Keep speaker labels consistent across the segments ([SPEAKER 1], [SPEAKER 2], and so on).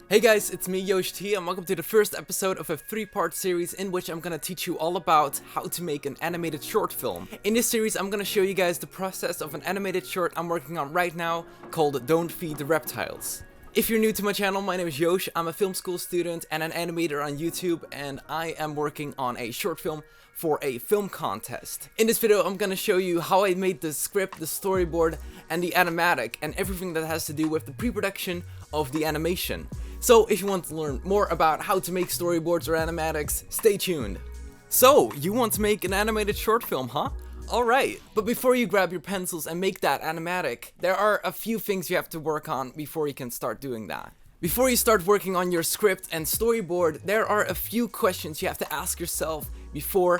[SPEAKER 1] Hey guys, it's me YoshTea and welcome to the first episode of a 3-part series in which I'm gonna teach you all about how to make an animated short film. In this series I'm gonna show you guys the process of an animated short I'm working on right now called Don't Feed the Reptiles. If you're new to my channel, my name is Yosh, I'm a film school student and an animator on YouTube, and I am working on a short film for a film contest. In this video I'm gonna show you how I made the script, the storyboard, and the animatic, and everything that has to do with the pre-production of the animation. So if you want to learn more about how to make storyboards or animatics, stay tuned. So, you want to make an animated short film, huh? Alright, but before you grab your pencils and make that animatic, there are a few things you have to work on before you can start doing that. Before you start working on your script and storyboard, there are a few questions you have to ask yourself before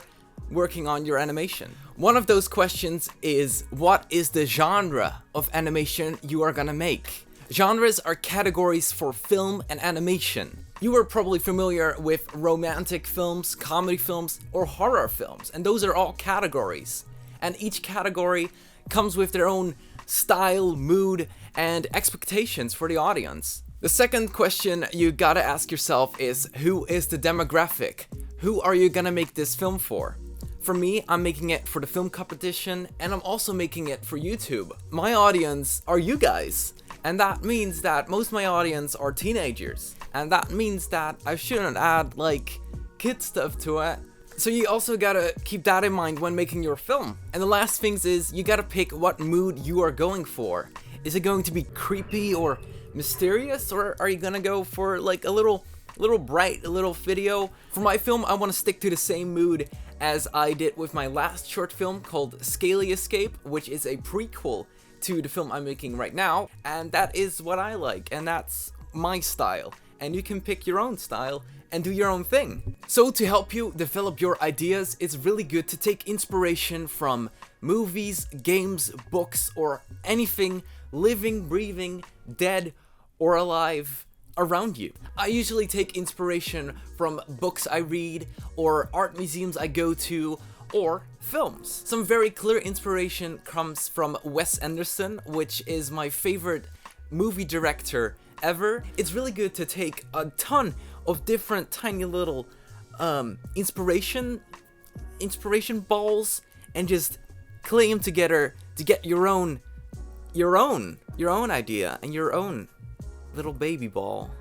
[SPEAKER 1] working on your animation. One of those questions is, what is the genre of animation you are gonna make? Genres are categories for film and animation. You are probably familiar with romantic films, comedy films, or horror films, and those are all categories. And each category comes with their own style, mood, and expectations for the audience. The second question you gotta ask yourself is, who is the demographic? Who are you gonna make this film for? For me, I'm making it for the film competition, and I'm also making it for YouTube. My audience are you guys. And that means that most of my audience are teenagers. And that means that I shouldn't add, like, kid stuff to it. So you also gotta keep that in mind when making your film. And the last things is, you gotta pick what mood you are going for. Is it going to be creepy or mysterious? Or are you gonna go for, like, a little bright, a little video? For my film, I wanna stick to the same mood as I did with my last short film called Scaly Escape, which is a prequel to the film I'm making right now, and that is what I like, and that's my style, and you can pick your own style and do your own thing. So to help you develop your ideas, it's really good to take inspiration from movies, games, books, or anything living, breathing, dead, or alive around you. I usually take inspiration from books I read, or art museums I go to, or films. Some very clear inspiration comes from Wes Anderson, which is my favorite movie director ever. It's really good to take a ton of different tiny little inspiration balls and just clay them together to get your own idea and your own little baby ball.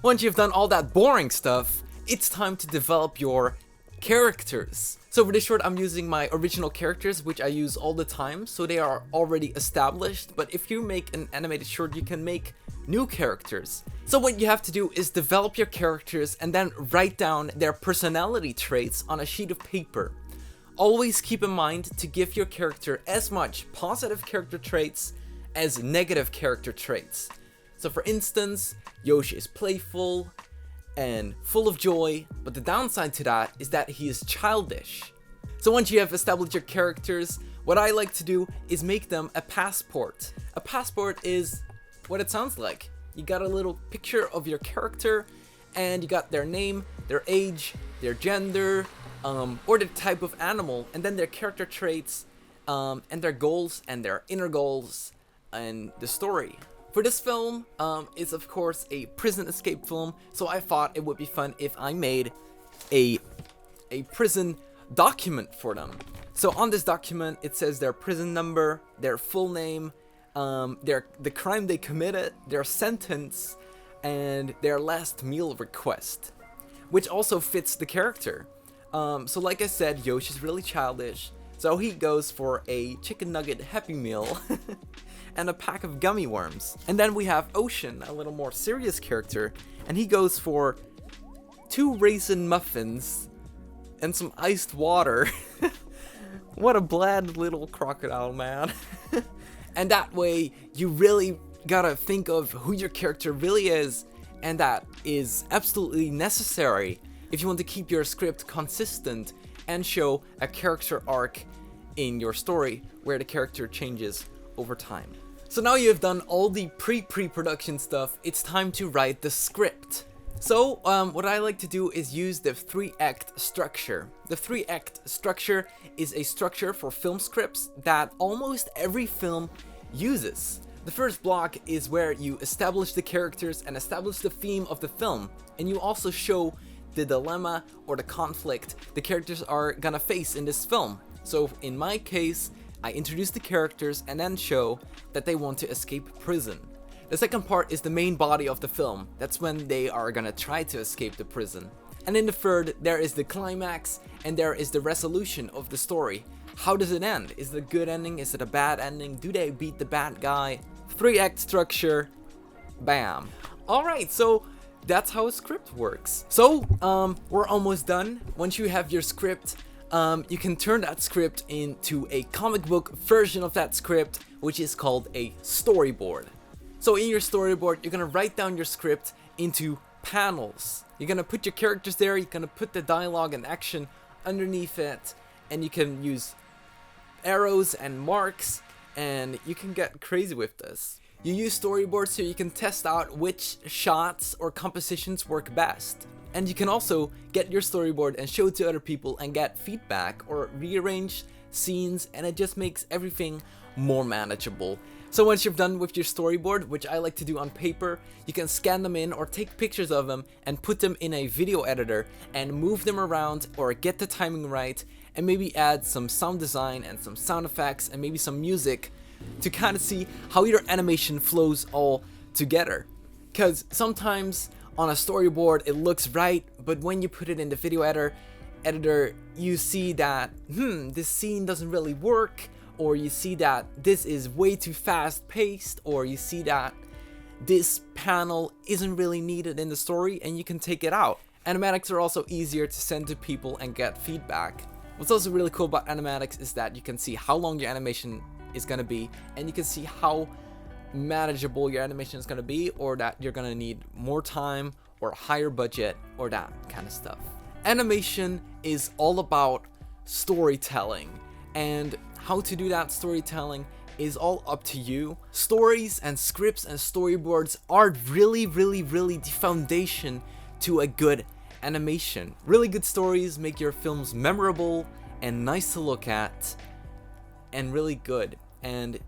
[SPEAKER 1] Once you've done all that boring stuff, it's time to develop your characters. So for this short, I'm using my original characters, which I use all the time, so they are already established. But if you make an animated short, you can make new characters. So what you have to do is develop your characters and then write down their personality traits on a sheet of paper. Always keep in mind to give your character as much positive character traits as negative character traits. So for instance, Yosh is playful and full of joy, but the downside to that is that he is childish. So once you have established your characters, what I like to do is make them a passport. A passport is what it sounds like. You got a little picture of your character, and you got their name, their age, their gender, or the type of animal, and then their character traits, and their goals and their inner goals, and the story. For this film, it's of course a prison escape film, so I thought it would be fun if I made a prison document for them. So on this document, it says their prison number, their full name, the crime they committed, their sentence, and their last meal request, which also fits the character. So like I said, Yosh is really childish, so he goes for a chicken nugget Happy Meal and a pack of gummy worms. And then we have Ocean, a little more serious character, and he goes for 2 raisin muffins and some iced water. What a bland little crocodile, man. And that way, you really gotta think of who your character really is, and that is absolutely necessary if you want to keep your script consistent and show a character arc in your story where the character changes over time. So now you've done all the pre-production stuff, it's time to write the script. So what I like to do is use the 3-act structure. The 3-act structure is a structure for film scripts that almost every film uses. The first block is where you establish the characters and establish the theme of the film, and you also show the dilemma or the conflict the characters are gonna face in this film. So in my case, I introduce the characters and then show that they want to escape prison. The second part is the main body of the film. That's when they are gonna try to escape the prison. And in the third, there is the climax and there is the resolution of the story. How does it end? Is it a good ending? Is it a bad ending? Do they beat the bad guy? 3-act structure, bam. Alright, so that's how a script works. So, we're almost done. Once you have your script, you can turn that script into a comic book version of that script, which is called a storyboard. So in your storyboard, you're gonna write down your script into panels. You're gonna put your characters there, you're gonna put the dialogue and action underneath it, and you can use arrows and marks, and you can get crazy with this. You use storyboards so you can test out which shots or compositions work best. And you can also get your storyboard and show it to other people and get feedback or rearrange scenes, and it just makes everything more manageable. So once you're done with your storyboard, which I like to do on paper, you can scan them in or take pictures of them and put them in a video editor and move them around or get the timing right, and maybe add some sound design and some sound effects and maybe some music to kind of see how your animation flows all together. Because sometimes on a storyboard it looks right, but when you put it in the video editor, you see that this scene doesn't really work, or you see that this is way too fast paced, or you see that this panel isn't really needed in the story and you can take it out. Animatics are also easier to send to people and get feedback. What's also really cool about animatics is that you can see how long your animation is gonna be, and you can see how manageable your animation is gonna be, or that you're gonna need more time or a higher budget or that kind of stuff. Animation is all about storytelling, and how to do that storytelling is all up to you. Stories and scripts and storyboards are really the foundation to a good animation. Really good stories make your films memorable and nice to look at and really good, and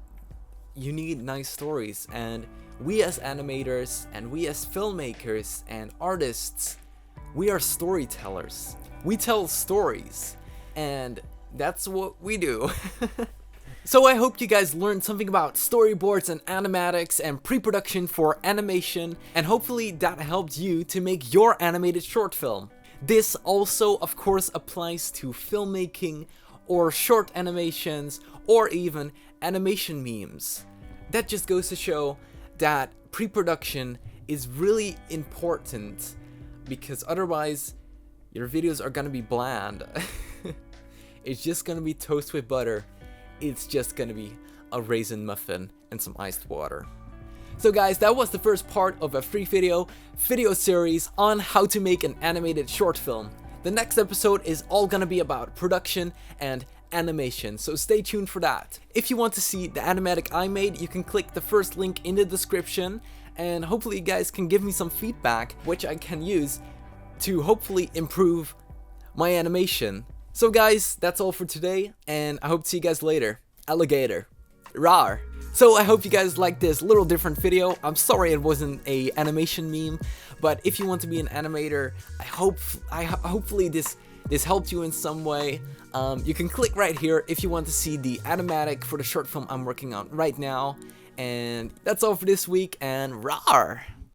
[SPEAKER 1] you need nice stories, and we as animators and we as filmmakers and artists, we are storytellers. We tell stories, and that's what we do. So I hope you guys learned something about storyboards and animatics and pre-production for animation, and hopefully that helped you to make your animated short film. This also of course applies to filmmaking or short animations or even animation memes. That just goes to show that pre-production is really important, because otherwise your videos are gonna be bland. It's just gonna be toast with butter. It's just gonna be a raisin muffin and some iced water. So guys, that was the first part of a free video series on how to make an animated short film. The next episode is all gonna be about production and animation, so stay tuned for that. If you want to see the animatic I made, you can click the first link in the description, and hopefully you guys can give me some feedback which I can use to hopefully improve my animation. So guys, that's all for today, and I hope to see you guys later. Alligator. Rawr. So I hope you guys liked this little different video. I'm sorry it wasn't a animation meme, but if you want to be an animator, hopefully this helped you in some way. You can click right here if you want to see the animatic for the short film I'm working on right now. And that's all for this week, and rawr!